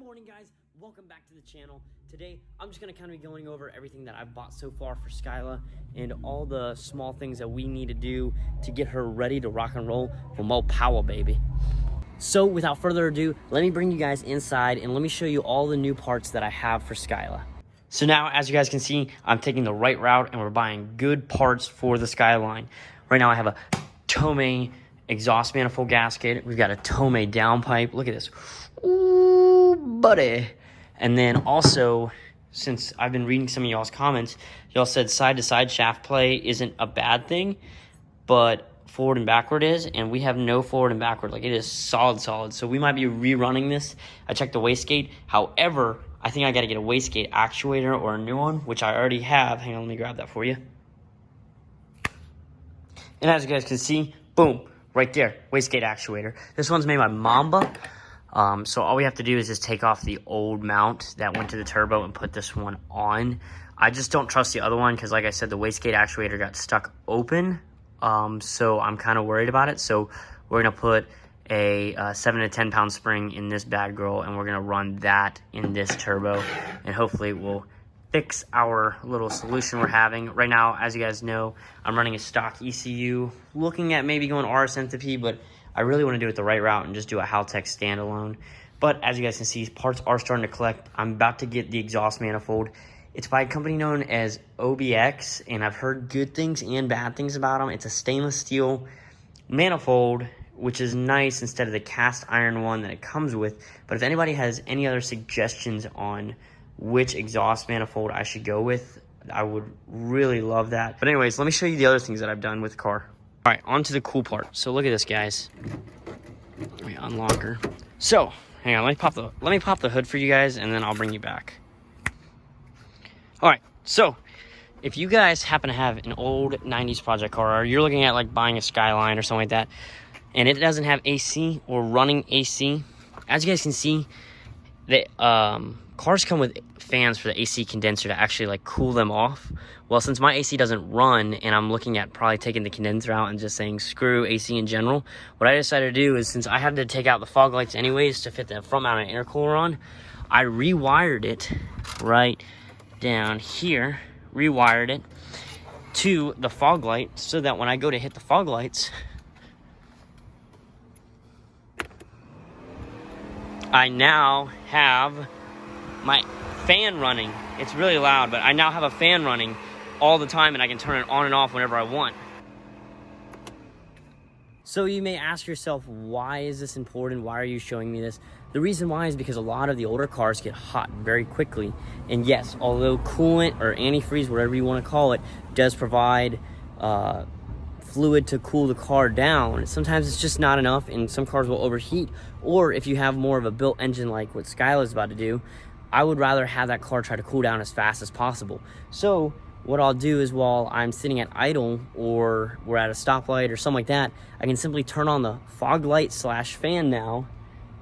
morning, guys. Welcome back to the channel. Today I'm just going to kind of be going over everything that I've bought so far for Skyla and all the small things that we need to do to get her ready to rock and roll for more power, baby. So without further ado, let me bring you guys inside and let me show you all the new parts that I have for Skyla. So now, as you guys can see, I'm taking the right route and we're buying good parts for the Skyline. Right now I have a Tomei exhaust manifold gasket. We've got a Tomei downpipe. Look at this. Ooh, buddy. And then also, since I've been reading some of y'all's comments, y'all said side-to-side shaft play isn't a bad thing, but forward and backward is, and we have no forward and backward. Like, it is solid. So we might be rerunning this. I checked the wastegate. However, I think I got to get a wastegate actuator or a new one, which I already have. Hang on, let me grab that for you. And as you guys can see, boom, right there, wastegate actuator. This one's made by Mamba. So all we have to do is just take off the old mount that went to the turbo and put this one on. I just don't trust the other one because, like I said, the wastegate actuator got stuck open. So I'm kind of worried about it. So we're going to put a 7 to 10 pound spring in this bad girl, and we're going to run that in this turbo, and hopefully it will fix our little solution we're having. Right now, as you guys know, I'm running a stock ECU, looking at maybe going RS entropy, but I really want to do it the right route and just do a Haltech standalone. But as you guys can see, parts are starting to collect. I'm about to get the exhaust manifold. It's by a company known as OBX, and I've heard good things and bad things about them. It's a stainless steel manifold, which is nice instead of the cast iron one that it comes with. But if anybody has any other suggestions on which exhaust manifold I should go with, I would really love that. But anyways, let me show you the other things that I've done with the car. All right, on to the cool part. So look at this, guys. Let me unlock her. So, hang on, let me pop the hood for you guys, and then I'll bring you back. All right, so if you guys happen to have an old 90s project car, or you're looking at like buying a Skyline or something like that, and it doesn't have AC or running AC, as you guys can see, the cars come with fans for the AC condenser to actually like cool them off. Well, since my AC doesn't run and I'm looking at probably taking the condenser out and just saying screw AC in general, what I decided to do is, since I had to take out the fog lights anyways to fit the front mounted intercooler on, I rewired it right down here, rewired it to the fog light so that when I go to hit the fog lights, I now have my fan running. It's really loud, but I now have a fan running all the time, and I can turn it on and off whenever I want. So you may ask yourself, why is this important? Why are you showing me this? The reason why is because a lot of the older cars get hot very quickly. And yes, although coolant or antifreeze, whatever you want to call it, does provide fluid to cool the car down, sometimes it's just not enough, and some cars will overheat. Or if you have more of a built engine like what Skyla is about to do, I would rather have that car try to cool down as fast as possible. So what I'll do is, while I'm sitting at idle or we're at a stoplight or something like that, I can simply turn on the fog light / fan now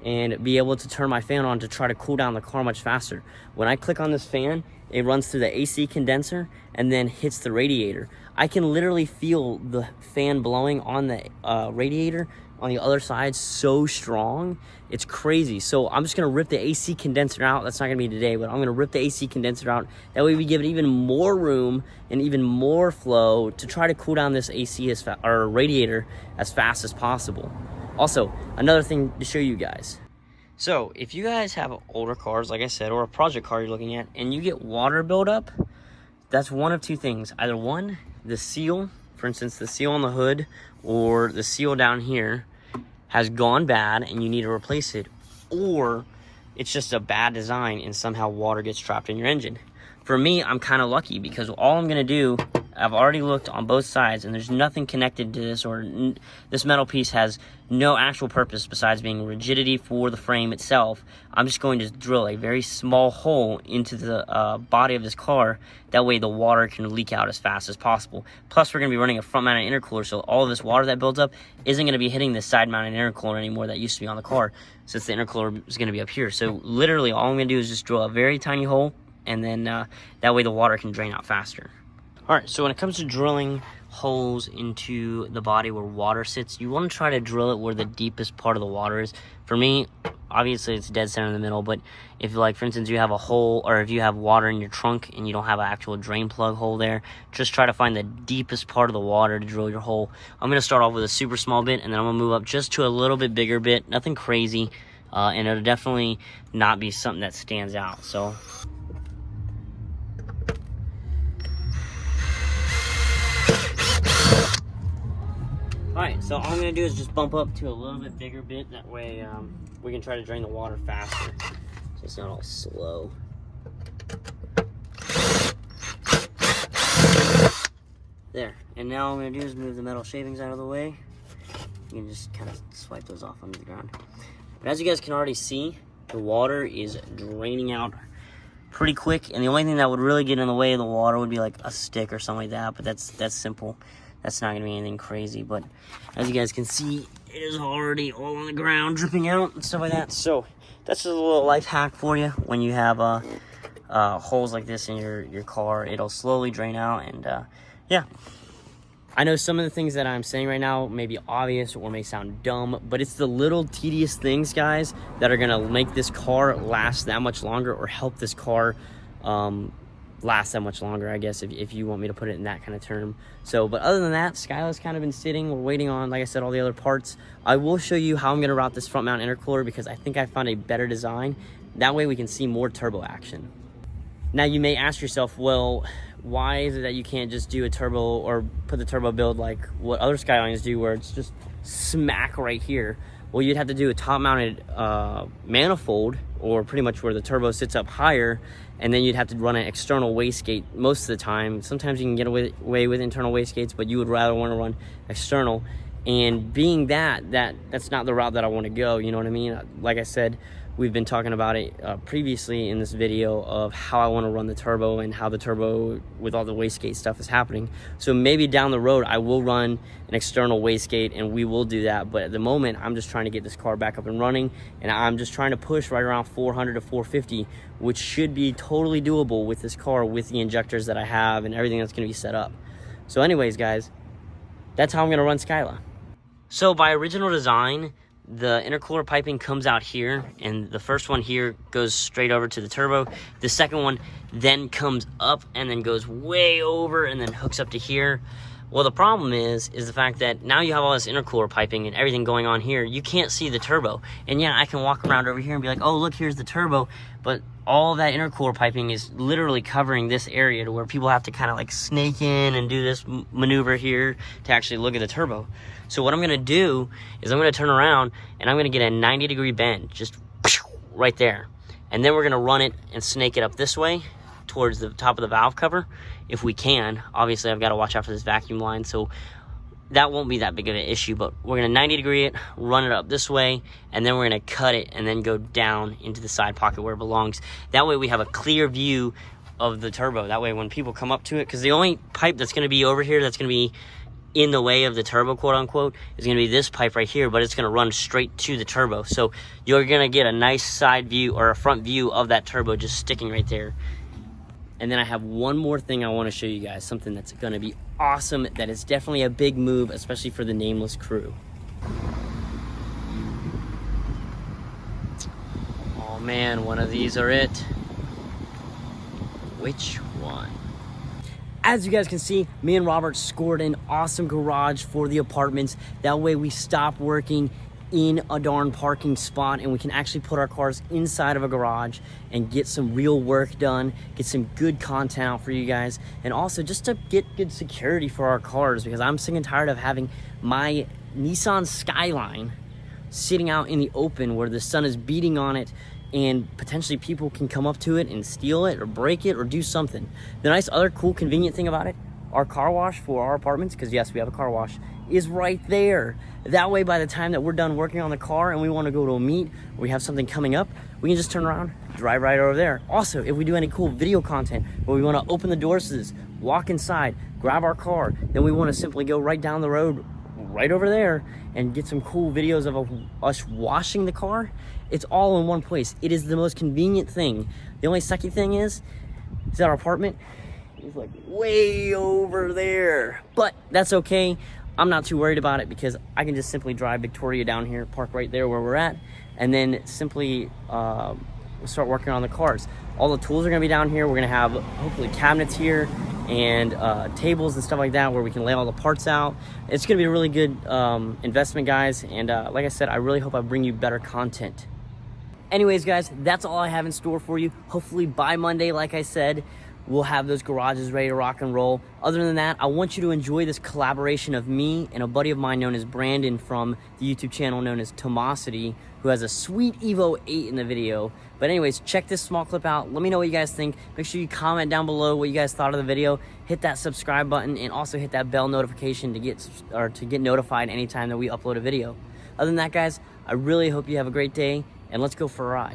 and be able to turn my fan on to try to cool down the car much faster. When I click on this fan, it runs through the AC condenser and then hits the radiator. I can literally feel the fan blowing on the radiator on the other side so strong. It's crazy. So I'm just going to rip the AC condenser out. That's not going to be today, but I'm going to rip the AC condenser out. That way we give it even more room and even more flow to try to cool down this AC or radiator as fast as possible. Also, another thing to show you guys. So if you guys have older cars, like I said, or a project car you're looking at, and you get water buildup, that's one of two things. Either one, the seal, for instance, the seal on the hood or the seal down here has gone bad and you need to replace it, or it's just a bad design and somehow water gets trapped in your engine. For me, I'm kind of lucky because all I'm going to do, I've already looked on both sides and there's nothing connected to this, or this metal piece has no actual purpose besides being rigidity for the frame itself. I'm just going to drill a very small hole into the body of this car. That way the water can leak out as fast as possible. Plus, we're going to be running a front-mounted intercooler, so all of this water that builds up isn't going to be hitting the side-mounted intercooler anymore that used to be on the car, since the intercooler is going to be up here. So literally all I'm going to do is just drill a very tiny hole, and then that way the water can drain out faster. All right, so when it comes to drilling holes into the body where water sits, you want to try to drill it where the deepest part of the water is. For me, obviously it's dead center in the middle, but if, like, for instance, you have a hole, or if you have water in your trunk and you don't have an actual drain plug hole there, just try to find the deepest part of the water to drill your hole. I'm going to start off with a super small bit, and then I'm going to move up just to a little bit bigger bit, nothing crazy, and it'll definitely not be something that stands out. So alright, so all I'm going to do is just bump up to a little bit bigger bit. That way we can try to drain the water faster, so it's not all slow. There. And now all I'm going to do is move the metal shavings out of the way. You can just kind of swipe those off under the ground. But as you guys can already see, the water is draining out pretty quick. And the only thing that would really get in the way of the water would be like a stick or something like that. But that's simple. That's not going to be anything crazy, but as you guys can see, it is already all on the ground, dripping out and stuff like that. So that's just a little life hack for you. When you have holes like this in your car, it'll slowly drain out, and yeah. I know some of the things that I'm saying right now may be obvious or may sound dumb, but it's the little tedious things, guys, that are going to make this car last that much longer, or help this car last that much longer, I guess, if you want me to put it in that kind of term. So, but other than that, Skyline's kind of been sitting. We're waiting on, like I said, all the other parts. I will show you how I'm going to route this front mount intercooler, because I think I found a better design. That way we can see more turbo action. Now you may ask yourself, well, why is it that you can't just do a turbo or put the turbo build like what other Skylines do, where it's just smack right here? Well, you'd have to do a top-mounted manifold, or pretty much where the turbo sits up higher, and then you'd have to run an external wastegate most of the time. Sometimes you can get away with internal wastegates, but you would rather want to run external. And being that's not the route that I want to go, you know what I mean? Like I said, we've been talking about it previously in this video of how I want to run the turbo and how the turbo with all the wastegate stuff is happening. So maybe down the road I will run an external wastegate, and we will do that. But at the moment, I'm just trying to get this car back up and running, and I'm just trying to push right around 400 to 450, which should be totally doable with this car, with the injectors that I have and everything that's going to be set up. So anyways, guys, that's how I'm going to run Skyline. So by original design, the intercooler piping comes out here, and the first one here goes straight over to the turbo. The second one then comes up and then goes way over and then hooks up to here. Well, the problem is the fact that now you have all this intercooler piping and everything going on here. You can't see the turbo. And yeah, I can walk around over here and be like, oh, look, here's the turbo. But all that intercooler piping is literally covering this area, to where people have to kind of like snake in and do this maneuver here to actually look at the turbo. So what I'm going to do is I'm going to turn around and I'm going to get a 90-degree bend just right there. And then we're going to run it and snake it up this way towards the top of the valve cover, if we can. Obviously, I've got to watch out for this vacuum line, so that won't be that big of an issue. But we're going to 90-degree it, run it up this way, and then we're going to cut it and then go down into the side pocket where it belongs. That way we have a clear view of the turbo. That way when people come up to it, because the only pipe that's going to be over here that's going to be in the way of the turbo, quote unquote, is going to be this pipe right here, but it's going to run straight to the turbo. So you're going to get a nice side view or a front view of that turbo just sticking right there. And then I have one more thing I want to show you guys, something that's going to be awesome, that is definitely a big move, especially for the nameless crew. Oh man, one of these are it. Which one? As you guys can see, me and Robert scored an awesome garage for the apartments. That way we stop working in a darn parking spot, and we can actually put our cars inside of a garage and get some real work done, get some good content out for you guys, and also just to get good security for our cars, because I'm sick and tired of having my Nissan Skyline sitting out in the open where the sun is beating on it, and potentially people can come up to it and steal it or break it or do something. The nice other cool convenient thing about it, our car wash for our apartments, because yes, we have a car wash, is right there. That way, by the time that we're done working on the car and we want to go to a meet, or we have something coming up, we can just turn around, drive right over there. Also, if we do any cool video content where we want to open the doors to this, walk inside, grab our car, then we want to simply go right down the road, right over there, and get some cool videos of us washing the car. It's all in one place. It is the most convenient thing. The only sucky thing is that our apartment is like way over there, but that's okay. I'm not too worried about it, because I can just simply drive Victoria down here, park right there where we're at, and then simply start working on the cars. All the tools are gonna be down here. We're gonna have hopefully cabinets here and tables and stuff like that where we can lay all the parts out. It's gonna be a really good investment, guys, and like I said, I really hope I bring you better content. Anyways, guys, that's all I have in store for you. Hopefully by Monday, like I said, we'll have those garages ready to rock and roll. Other than that, I want you to enjoy this collaboration of me and a buddy of mine known as Brandon from the YouTube channel known as Tomosity, who has a sweet Evo 8 in the video. But anyways, check this small clip out. Let me know what you guys think. Make sure you comment down below what you guys thought of the video. Hit that subscribe button and also hit that bell notification to get notified anytime that we upload a video. Other than that, guys, I really hope you have a great day, and let's go for a ride.